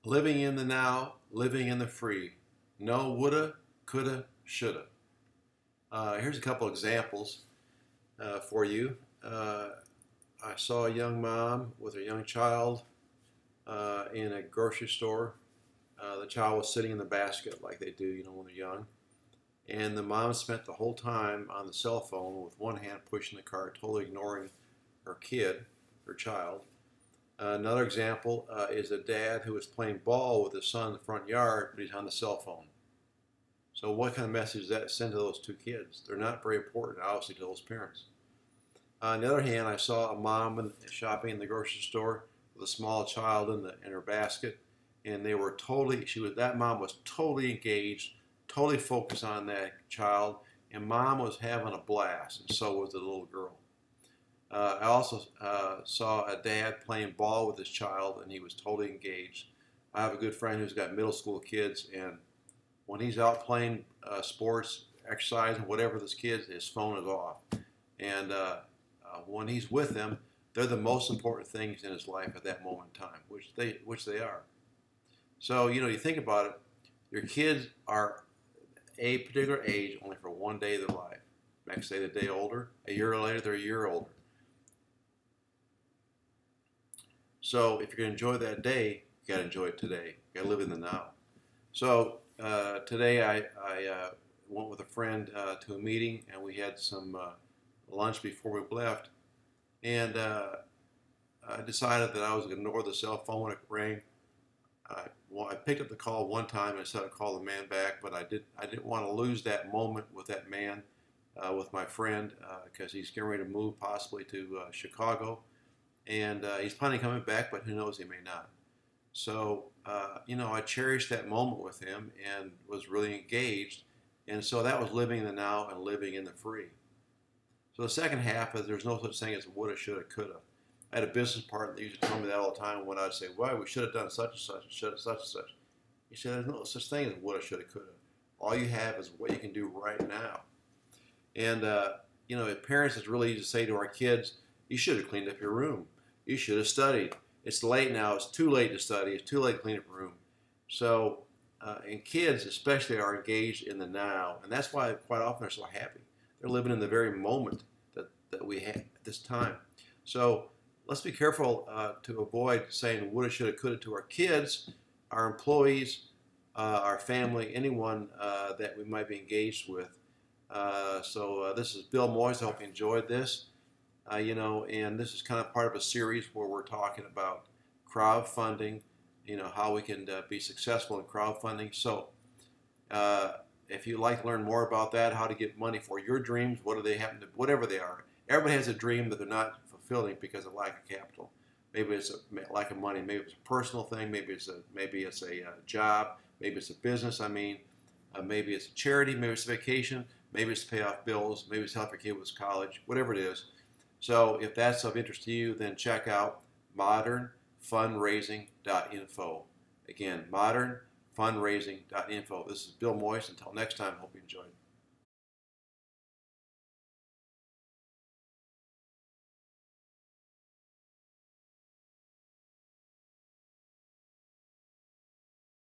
Living in the now, living in the free. No woulda, coulda, shoulda. Here's a couple examples for you. I saw a young mom with a young child in a grocery store. The child was sitting in the basket like they do, when they're young. And the mom spent the whole time on the cell phone with one hand pushing the cart, totally ignoring her kid, her child. Another example is a dad who was playing ball with his son in the front yard, but he's on the cell phone. So what kind of message does that send to those two kids? They're not very important, obviously, to those parents. On the other hand, I saw a mom shopping in the grocery store with a small child in her basket, and they were that mom was totally engaged, totally focused on that child, and mom was having a blast, and so was the little girl. I also saw a dad playing ball with his child, and he was totally engaged. I have a good friend who's got middle school kids, and when he's out playing sports, exercising, whatever, this kid, his phone is off. And when he's with them, they're the most important things in his life at that moment in time, which they are. So, you think about it, your kids are a particular age only for one day of their life. Next day, the day older. A year later, they're a year older. So if you're going to enjoy that day, you got to enjoy it today. You got to live in the now. So today I went with a friend to a meeting, and we had some lunch before we left. And I decided that I was going to ignore the cell phone when it rang. I picked up the call one time and I said I'd call the man back, but I didn't want to lose that moment with that man, with my friend, because he's getting ready to move possibly to Chicago. And he's planning on coming back, but who knows, he may not. So, I cherished that moment with him and was really engaged. And so that was living in the now and living in the free. So the second half is there's no such thing as woulda, shoulda, coulda. I had a business partner that used to tell me that all the time when I'd say, well, we should have done such and such and should have such and such. He said, there's no such thing as woulda, shoulda, coulda. All you have is what you can do right now. And, as parents, it's really easy to say to our kids, you should have cleaned up your room. You should have studied. It's late now. It's too late to study. It's too late to clean up a room. So, and kids especially are engaged in the now, and that's why quite often they're so happy. They're living in the very moment that we have at this time. So let's be careful to avoid saying woulda, shoulda, coulda to our kids, our employees, our family, anyone that we might be engaged with. So this is Bill Moyes. I hope you enjoyed this. And this is kind of part of a series where we're talking about crowdfunding, how we can be successful in crowdfunding. So if you'd like to learn more about that, how to get money for your dreams, whatever they are. Everybody has a dream that they're not fulfilling because of lack of capital. Maybe it's a lack of money. Maybe it's a personal thing. Maybe it's a job. Maybe it's a business. Maybe it's a charity. Maybe it's a vacation. Maybe it's to pay off bills. Maybe it's to help your kid with college. Whatever it is. So if that's of interest to you, then check out ModernFundRaising.info. Again, ModernFundRaising.info. This is Bill Moyes. Until next time, hope you enjoyed.